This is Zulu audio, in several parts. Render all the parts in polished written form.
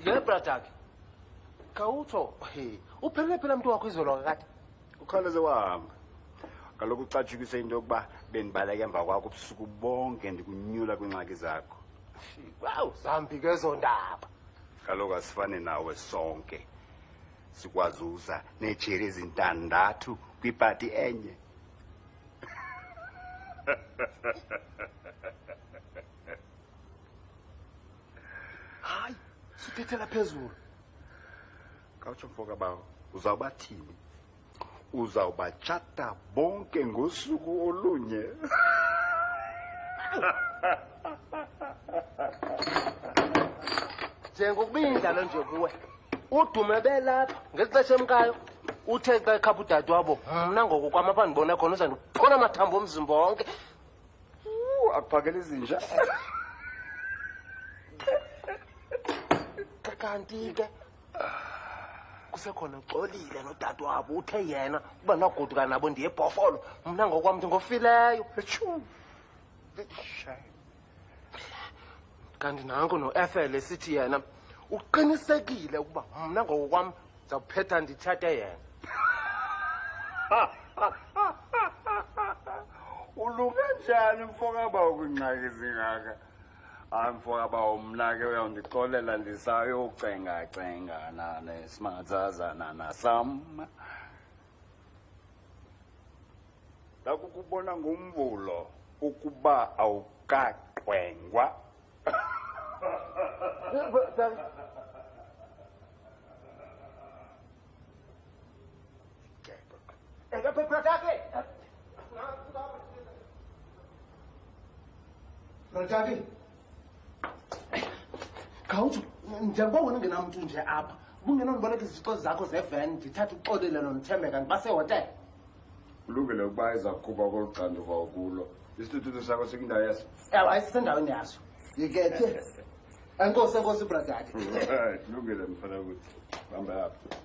Ye brother. Kawutho, uphelele phela umuntu wakho izolo kakade. Ukhaleze wahamba. Kaloku ucatshukise into yokuba bendibaleka emva kwakho ubusuku bonke ndikunyula kwingxaki zakho. Wow, zambi ke zondaba. Kaloku asifane nawe sonke. Sikwazi uza nejeri ezintandathu kwipati enye. Hayi, sithethela phezulu. Kawutsho mfoka bawo, uzawubathini? Uzawubatshata bonke ngosuku olunye. Njengokuba indlalo nje kuwe. Udume belapha ngexesha emkayo. Uthe xa ekhapha udadewabo, mna ngoku kwamapha ndibona khona uzandiqona amathambo omzimba wonke. Akuphakela izinja. Kanti ke kusekhona uxolile nodadewabo uthe yena uba nogoduka nabo ndiye ebhofolo mna ngokwam ndingofileyo. Kanti nanko no-Ethel esithi yena uqinisekile ukuba mna ngokwam zawuphetha nditshate yena. Ulunge njani mfoka bawo kwingxaki zingaka? Hayi mfoka bawo mna ke uyawundixolela ndisayocenga nesimatsazana nasam. Ndakukubona ngumvulo ukuba awukaqwengwa. Brother, Kawutsho, njengoba wena ungenamuntu nje apha, ubungenondiboleka izixo zakho zevan, ndithatha uxolile noNthembeka ndibasehotele. Kulungile ukuba izakukhupha koluxanduva ukulo. Isithuthuthu sakho sikwindawo yaso? Ewe, ayisendaweni yaso. Yikethe. Enkosi brother. Kulungile mfana ukuthi. Hamba apha.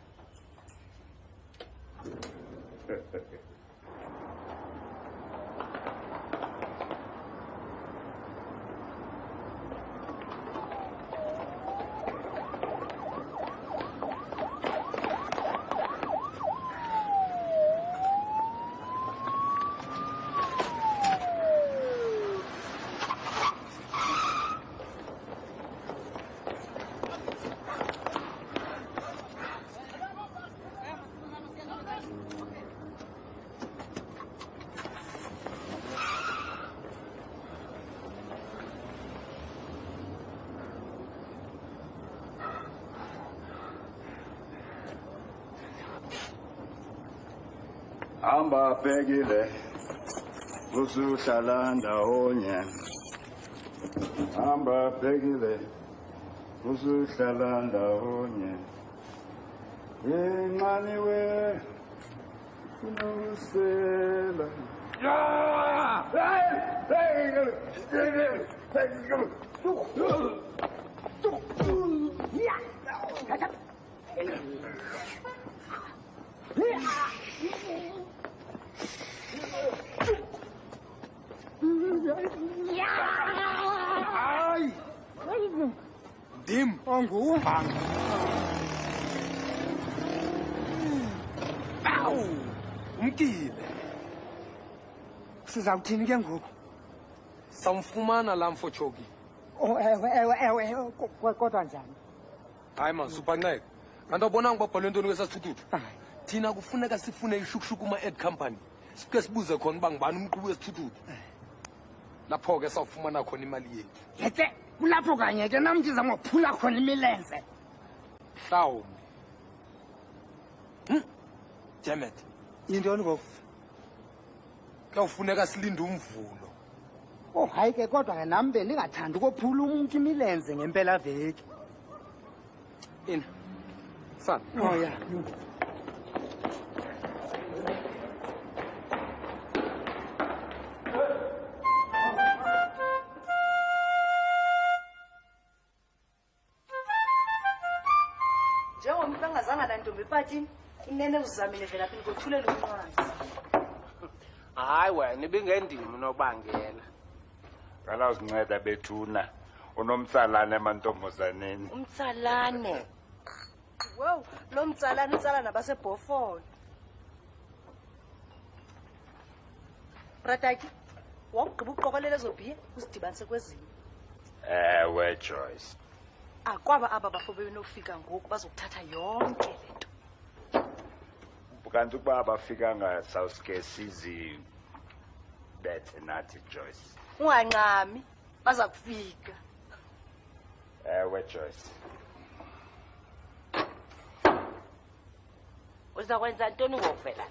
Hamba bhekile usuhlala ndawonye. Hamba bhekile usuhlala ndawonye. Incane we unosela. Ya! Ay! Dim, onguwe. Awu! Umkile. Sizawuthini ke ngoku? Samfumana la mfotshoki. Oh, ewe, kodwa njani? Hayi man, supanceka. Kanti awubonanga uba bhalwe ntoni kwesasithuthu? Thina kufuneka sifune ishukshuk uma-ad company. Sike sibuze khona uba ngibani umqhubi wesithuthu. Lapho ke sawufumana khona imali yethu. Yeke, kulapho kanye ke nam ndiza ngophula khona imilenze. Mhlawumbi. Damn it. Yintoni ngoku? Kuyawufuneka silinde umvulo. Oh, hayi ke kodwa ke nam bendingathanda ukophula umuntu imilenze ngempela veki. Ina. Son. Oh yeah. Njengomuntu angazange nantombi epatini, inene uzamile vela phela ukuthulela umnqwazi. Hayi wena ibingendimi nobangela. Ngala uzinceda bethuna. unomtsalane emantombazaneni. Umtsalane. Wow, lo mtsalane utsala nabasebhofolo. Brataki, wawugqiba uqokelela ezobhiya usidibanise kwezinye. Ewe Joyce. Akwaba aba bafo benofika ngoku bazokuthatha yonke lento. Kanti ukuba abafika ngasawuske sizi bethe nathi Joyce. Unganqami, baza kufika. Ewe Joyce. Uzakwenza ntoni ngokuvela?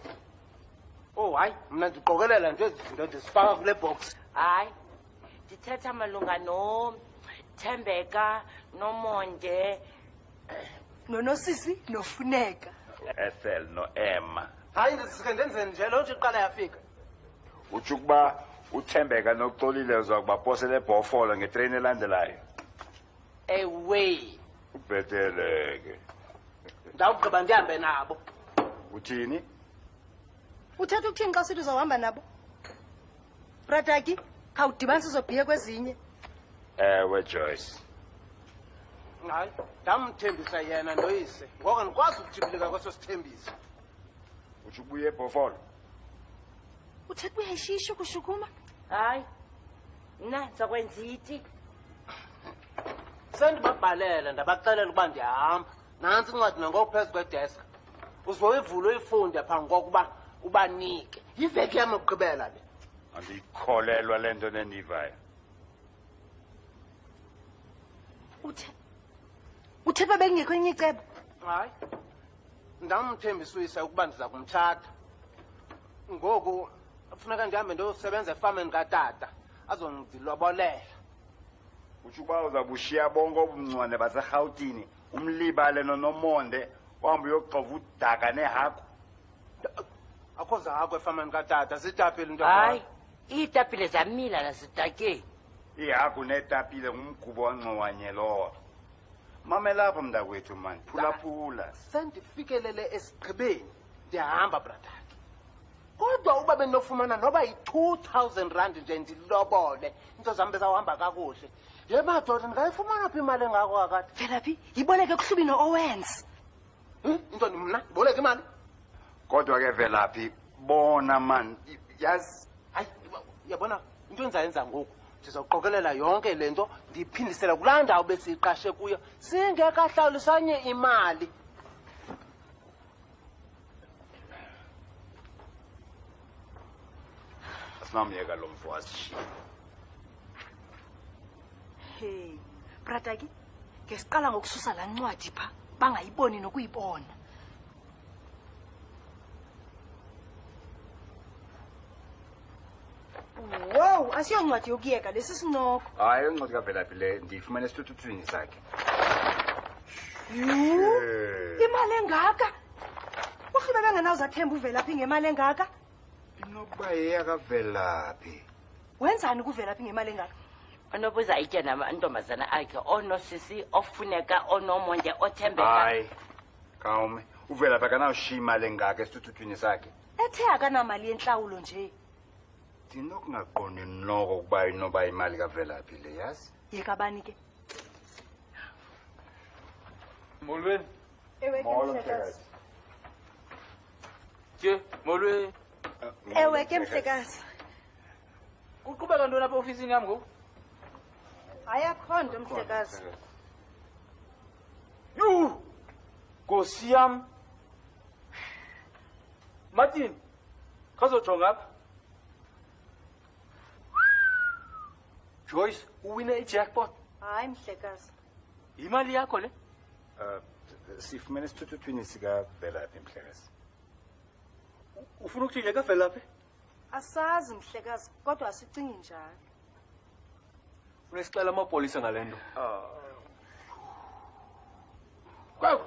Oh hayi, mina ndiqokelela nje izinto ndizifaka kule box. Hayi. Ndithetha malunga noThembeka, noMonde, Nonosisi nofuneka. Ethel no Emma. Hayi ndisike ndenzeni nje lo nje iqala yafika. Utsho ukuba uThembeka noXolile uzakubaposela eBhofolo ngetrain elandelayo. Ewe. Ubhetele ke. Ndawugqiba ndihambe nabo. Uthini? Uthetha ukuthini xa sithi uzawuhamba nabo? Brataki, khawudibanise izobhiya kwezinye. Ewe Joyce. Hayi, ndamthembisa yena noyise. Ngoko ndikwazi ukujibilika kweso sithembiso. Utsho ubuye eBhofolo. Uthetha uyayishisha ukushukuma? Hayi. Mna ndizakwenza iti. Sendibabhalela ndabaxelela ukuba ndiyahamba. Nantsi incwadi nangoku phezu kwedesk. Uzoyivula uyifunde phambi kokuba ubanike. Yiveki yam yokugqibela le. Andikholelwa lento nendivayo. Uthe bebengekho enye icebo? Hayi. Ndamthembisa uyise ukuba ndiza kumthatha. Ngoku kufuneka ndihambe ndiyosebenza efameni katata azondilobolela. Utsho ukuba uzabushiya bonke obuncwane baseRhawutini umlibale noNomonde uhambe uyoxova udaka nehagu. Akho zahakho efameni katata zitapile into. Hayi. Iitapile zamila nasidakeni. Ihagu netapile ngumgubo wancowanye lowo. Mamela apha mntakwethu mani, phulaphula. Sendifikelele esigqibeni ndiyahamba brataki. Kodwa uba benofumana noba yi-2,000 rand nje ndilobole into zam bezawuhamba kakuhle. Ye madoda ndingayifumana phi imali engako akade? Velaphi, yiboleke kuhlubi no-Owens. Into mna ndiboleka imali? Kodwa ke Velaphi bona man, yazi Hayi, uyabona into endizayenza ngoku. Ndizawuqokelela yonke le nto ndiyiphindisela kulaa ndawo besiyiqashe kuyo singekahlawulisanye imali. asinamyeka lo mfo asishiye. Hey, Brataki, ngesiqala ngokususa laa ncwadi pha, bangayiboni nokuyibona. Wow, asiyoncwadi yokuyeka lesi sinoko. Hayi incwadi kaVelaphi le ndiyifumene esithuthwini sakhe. Imali engaka? Uhlube bengenawuzathemba uVelaphi ngemali engaka? Inokuba yeyakaVelaphi. Wenzani kuVelaphi ngemali engaka? Onobuza itya namantombazana akhe, onosisi, ofuneka, onomonde, othembeka. Hayi kawume uVelaphi akanawushiya imali engaka esithuthwini sakhe. Ethe akanamali yentlawulo nje. Ndinokungaqondi noko ukuba inoba imali kaVelaphi le yazi. Yekabani ke? Molweni. Ewe ke mhlekazi. Tje, molweni. Ewe ke mhlekazi. Kuqhubeka ntoni apha ofisini yam ngoku? Hayi akho nto mhlekazi. Yu! Nkosi yam. Martin, khazojonga apha. Joyce, uwine ijackpot. Hayi mhlekazi. Imali yakho le? Sifumene esithuthwini sikaVelaphi mhlekazi. Ufuna ukuthini kaVelaphi? Asazi mhlekazi, kodwa asicingi njalo. Ufuna isixela amapolisa ngale nto. Kwaku,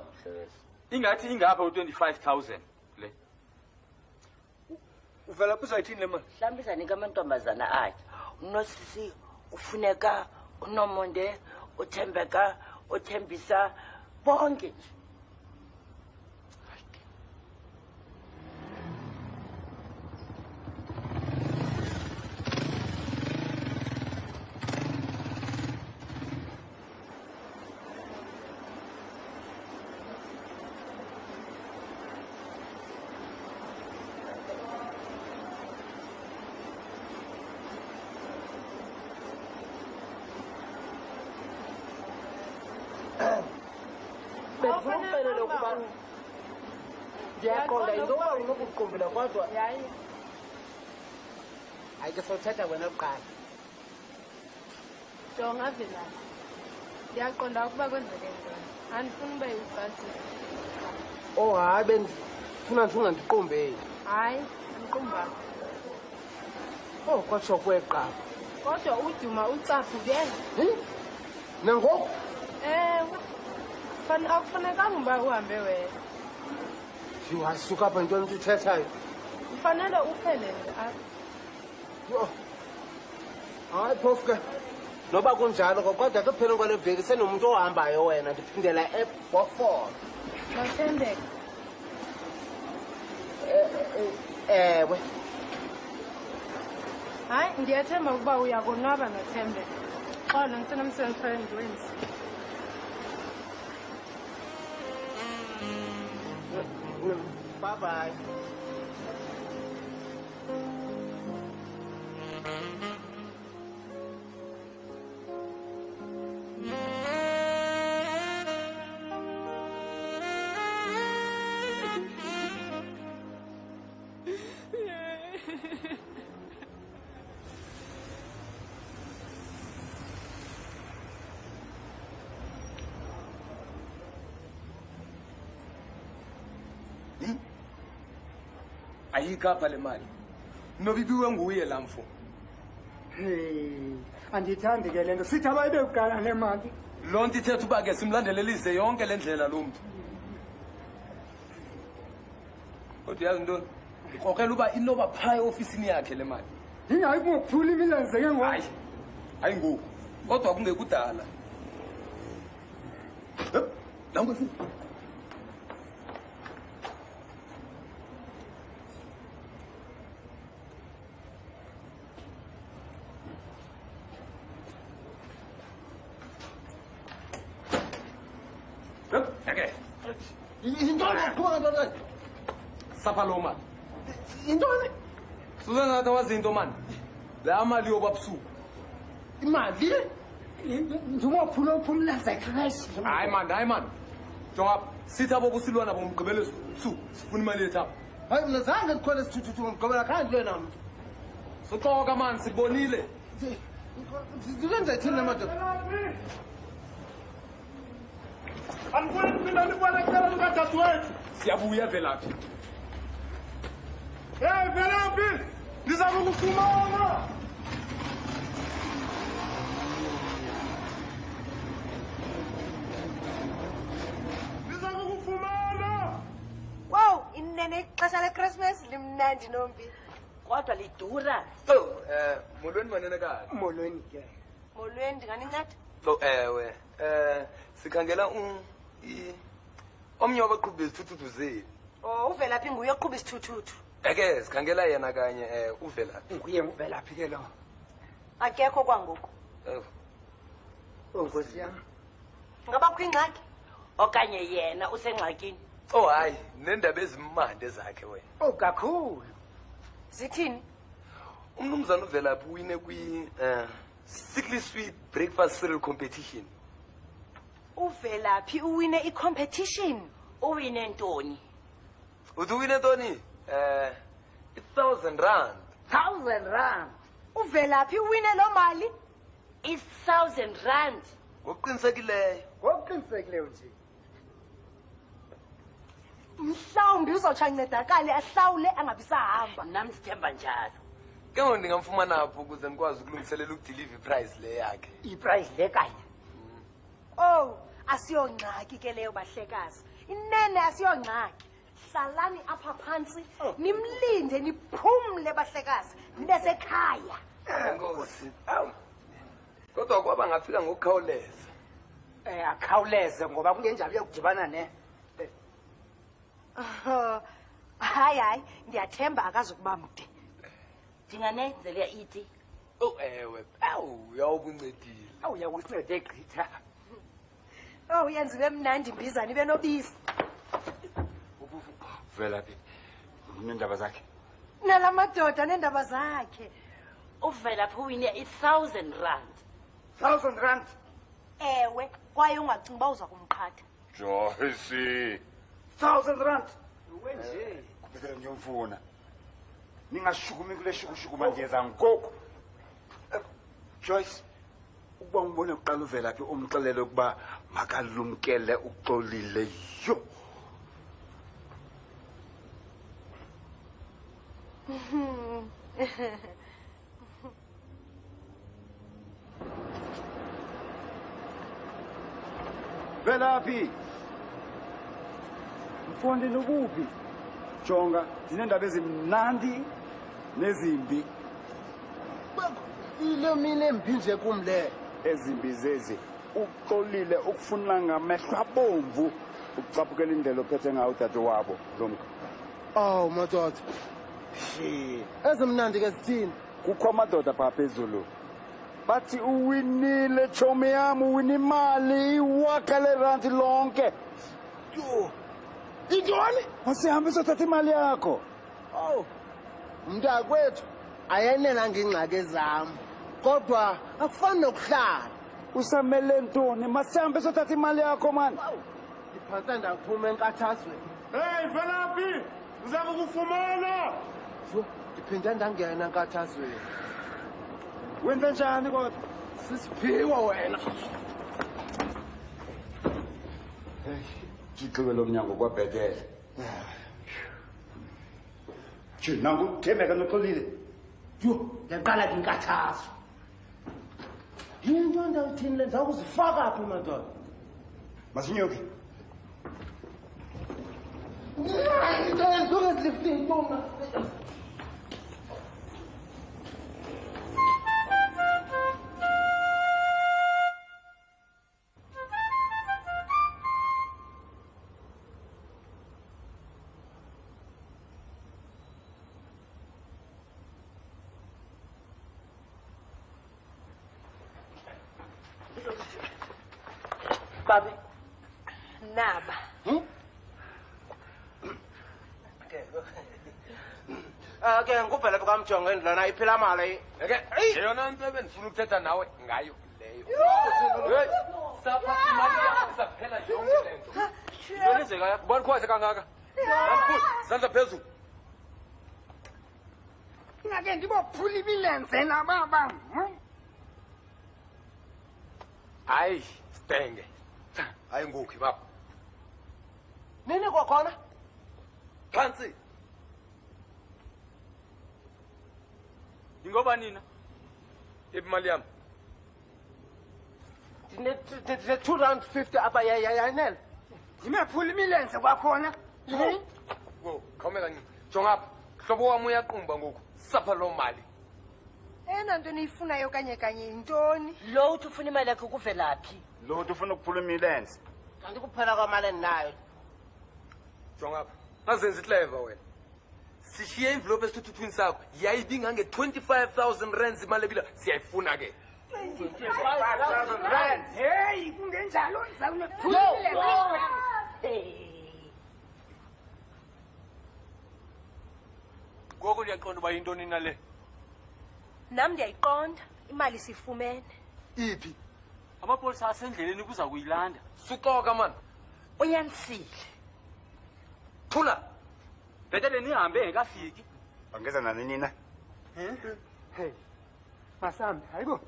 ingathi ingapha u-25,000 le. Uvelaphi uzayithini le mali? Mhlawumbi izanika amantombazana akhe. Unosisi, ufuneka, unomonde, uthembeka, uthembisa, bonke nje. ufanele ukuba ndiyaqonda into yoba unokuqumbula kodwa yayi hayi ke sothetha wena kuqala jonga Velaphi ndiyaqonda ukuba kwenzeke ntoni andifuni ube yifrancis oh hayi bendifuna nje ungandiqumbeli hayi andiqumbanga oh kwatsho kweqaba kodwa uduma ucaphukele nangoku akufanekanga uba uhambe wena wasuka apha ntoni nto uthethayo ufanele uphele nje yho hayi phofu ke noba kunjalo kodwa ke pheleni kwale veki senomntu ohambayo wena ndiphindela eBofor mathembeka ewe hayi ndiyathemba ukuba uyakonwaba nothembeka xolo ndisenomsebenzi fanele ndiwenzi bye bye ayikapha le mali nobibiwe nguye laa mfo andiyithandi ke le nto sithi abayibe kuqala le mali loo nto ithetha uba ke simlandelelise yonke le ndlela loo mntu kodwa yazi ntoni ndikrokela uba inoba phaa eofisini yakhe le mali ndingayi kungokuphula imilenze ke ngoku hayi ngoku kodwa kungekudala nangosi yintoni sapha loo mali yintoni susengathi wazinto mani laa mali yobabusuku imali ndingophula uphumlaza ekhayisi hayi mani jonga apha sithi abo busilwana bomgqibelo busuku sifuna imali yethu apha hayi mna zange ndikhwele sithuthuthi ngomgqibela khange ndiwe namntu soxoka mani sibonile ndilenza ithini namadoda andifuni kuphinda ndibone icala likadadewethu siyabuya Velaphi heyi Velaphi ndiza kukufumana ndiza kukufumana wow inene ixesha leChristmas limnandi nombi kodwa lidura molweni manenekayo molweni ke molweni ndinganinceda ewe sikhangela omnye wabaqhubi bezithuthuthu zeli Uvelaphi nguye oqhuba isithuthuthu eke sikhangela yena kanye uVelaphi nguye nguVelaphi ke lo akekho kwangoku onkosi yam ngaba kukho ingxaki okanye yena usengxakini oh hayi nendaba ezimande zakhe wena kakhulu zithini umnumzana uVelaphi uyine sickly sweet breakfast cereal competition Uvelaphi uwine i-competition uwine ntoni uthi uyine ntoni 1,000 rand 1,000 rand Uvelaphi uwine loo mali i-1,000 rand ngokuqinisekileyo ngokuqinisekileyo nje mhlawumbi uzawutsho ancedakale ahlawule angabisahamba nam sithemba njalo ke ngoku ndingamfumana phi ukuze ndikwazi ukulungiselela ukudiliva iprice le yakhe iprice le kanye oh asiyongxaki ke leyo bahlekazi inene asiyongxaki hlalani apha phantsi nimlinde niphumle bahlekazi nibe sekhaya enkosi kodwa kwaba ngafika ngokukhawuleza akhawuleze ngoba kungenjalo uyakudibana ne hayi ndiyathemba akazukuba mde ndinganenzela iti oh ewe uyawubuncedile awuyakusincede gqitha yenziwe mnandi mbizana ibe nobisi Velaphi neendaba zakhe nala madoda neendaba zakhe uVelaphi uwine i-1,000 rand 1,000 rand ewe kwaye ungacingi uba uza kumqhatha Joyce 1,000 rand wenje kubekela ngiyomfuna ningashukumi kule shukushuku manje zangoku Joyce ukuba ngibone uqala uvela phi umxelele ukuba makalumkele uxolile yo Velaphi mfundi nokuphi jonga zinendaba ezimnandi nezimbi ile mina embi nje kumle ezimbi zezi uxolile ukufuna ngamehlo abomvu ukucaphukela indlela ophethe ngayo udade wabo lomka oh madoda ezimnandi ke sithini kukho amadoda phaa phezulu bathi uwinile chomi yami uwina imali iwaka leranti lonke yo intoni masihambe sothatha imali yakho oh mntakwethu ayenela ngingxaki zami kodwa akufani nokuhlala usamele ntoni masihambe sothatha imali yakho mani ndiphantsa ndaphuma enkathazweni Hey Velaphi uza kukufumana yo ndiphinde ndangena enkathazweni wenze njani kodwa sisiphiwe wena Jixwe lo mnyango kwabhetele nangu uthembeka noxolile yo ndiyaqala ke inkathazo yinto ndawuthini le ndiza kuzifaka phi madoda masinyuke babi naba ke nguvele bukamjonga endlwana iphila mali eke yona nto ebendifuna ukuthetha nawe ngayo leyo Hey, sapha imali yakho saphela yonke le nto intoni izeka ubani khwaze kangaka Mkhulu, zandla phezulu ingake ndibophula imilenze nababa hayi stenge hayi ngukhi baba nini kwakhona phansi Ingoba nina imali yami ndine-250 apha yanele ndimephula imilenze kwakhona wo khawume kancinci jonga apha hlobo wami uyaqumba ngoku sapha loo mali eyona nto niyifunayo kanye kanye yintoni lo uthi ufuna imali yakho kuvelaphi lo ufuna ukuphula imilenze kanti kuphela kwamali endinayo jonga apha ngazenza ihleva wena sishiye envelope esithuthwini sakho yayibingange-25,000 rands imali ebila siyayifuna ke heyi kungenjalo ndizawunephula imilenze ngoku ndiyaqonda uba yintoni nale nam ndiyayiqonda imali siyifumene iphi amapolisa asendleleni kuza kuyilanda suxoka mani unyanisile thula bhetele nihambe engekafiki angeza nani nina hey masambe hayibo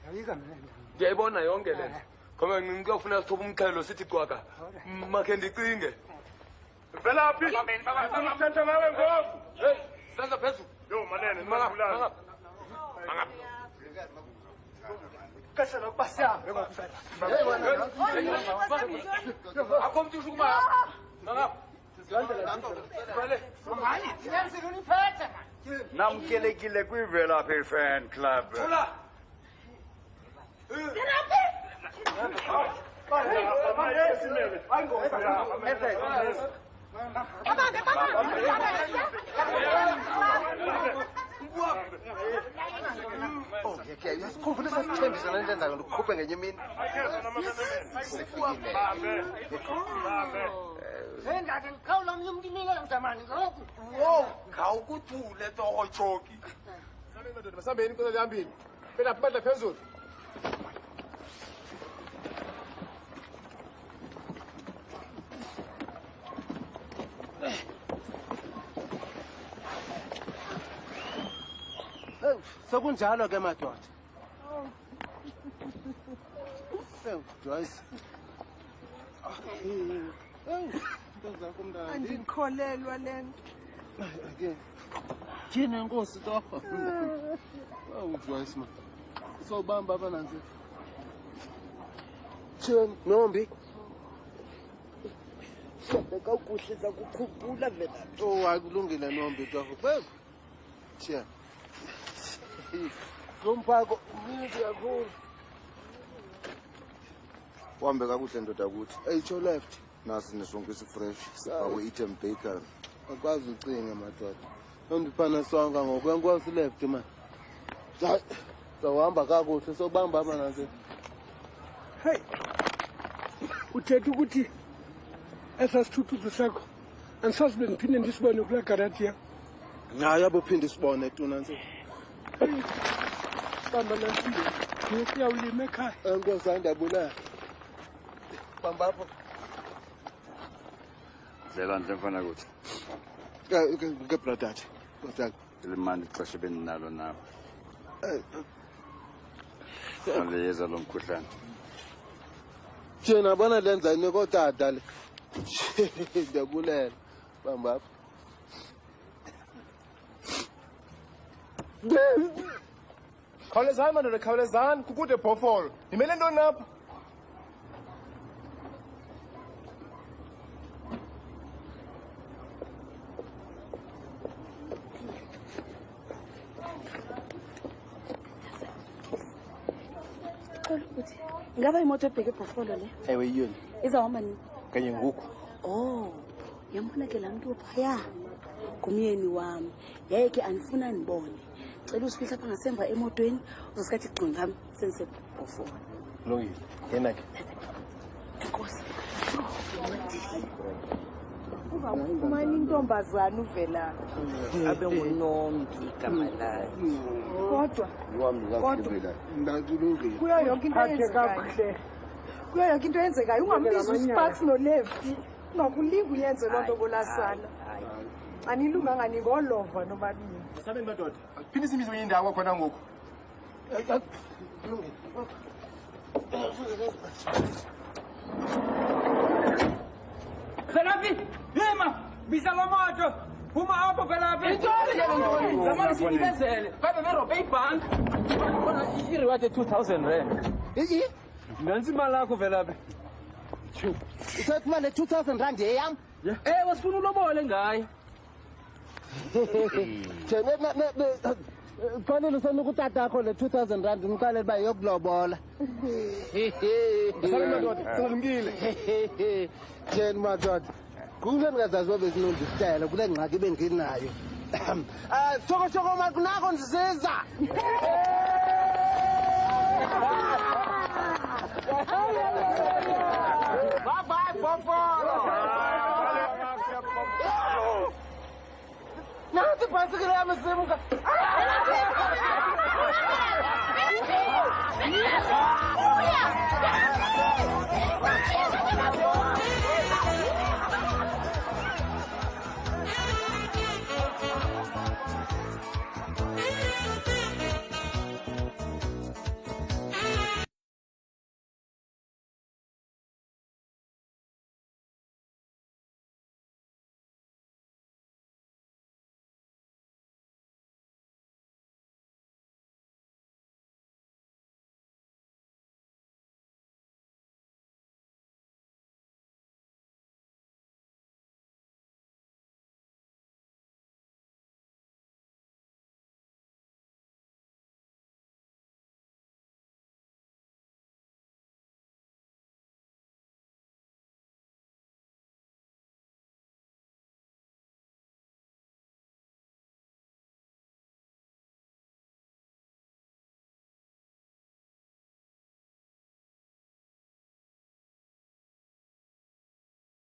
yayika mina ndiyayibona yonke le nto khome ncinci kuyofuneka sithoba umxhelo sithi cwaka makhe ndicinge Velaphi uthetha nawe ngoku heyi senza phezulu yo manene mangapha kasela ukuba sihambe akho mntu ushukuma mangapha namkelekile kwivelaphi fan club thula yasikhumbulisa sithembisa nale nto enzayo ndikukhuphe ngenye imini engake ndikhawula omnye umntu imilenze mani ngoku khawukuthule totshoki masambeni inkosi lihambile velaphi badla phezulu sekunjalo ke madoda. Joyce. Andikholelwa le nto. Ke. Thina inkosi torho. Joyce man. Sobamba abana nje. Thini nombi. Beka kuhlisa kukhuphula vela. Oh akulungile nombi torho. Bebe. Thia. Zomphako mimi yakho. Wambe kakuhle ndoda ukuthi. Hey to left. Nasi nesonke isifresh. Bawo item baker. Akwazi ucinga madoda. Ondiphana sonke ngokwenkosi left man. Zawuhamba kakuhle sobamba abana nje. Hey. Uthetha ukuthi esasithuthuzo sakho andisazi bendiphinde ndisibone kula garage ya. Hayi abophinde sibone tuna nje. Bamba nasile. Ngiyawulima ekhaya. Enkosi andabula. Bamba apho. Dlela nje mfana ukuthi. Ke brother. Kodwa Ilimani ixesha beninalo nawe. Aliyeza lo mkhuhlane. Thina bona lenza ini kodada le. Ndabulela. Bamba apho. Khawulezani madoda, khawulezani kukude bhofolo. Nimele ntoni apha? Ukuthi ngaba imoto ebheke ebhofolo le Ewe yini? izawuhamba nini? Kanye ngoku. Oh, yambona ke laa mntu phaya ngumyeni wami yaye ke andifuna ndibone cela usifihla apha ngasemva emotweni uzosikathi gqi ngam sendisebhofolo. Lungile. Yena ke. Enkosi. Uzawufumana intombazana uvela. abe nguNombi igama layo. Kodwa Kodwa Ndakulungile. kuyo yonke into eyenzekayo. Kuyo yonke into eyenzekayo ungambizi uSparks noLefty. Ungakulinga uyenze loo nto kolasana. Anilunganga ningolova nobabini. Sabeni madoda. Phinde simizo yindawo khona ngoku. Velaphi? Yema, bisa lo moto. Uma apho velaphi? Zamani sinikezele. Babe berobhe ibhanki. Bona i-reward 2000 rand. Iyi? Nansi imali yakho velaphi? Usathi manje 2000 rand eyam? Wasifuna ulobole ngayo. Fanele usenika utatakho le 2000 rand umqalele uba yokulobola. Sabeni madoda, salumkile. Theni madoda. Kule ngingazazi babe sinonje isitayela kule ngxaki benginayo. Soko makunako ndisiza. Bye bofolo. Nanti ibhayisikile yami isimuka. Yeah.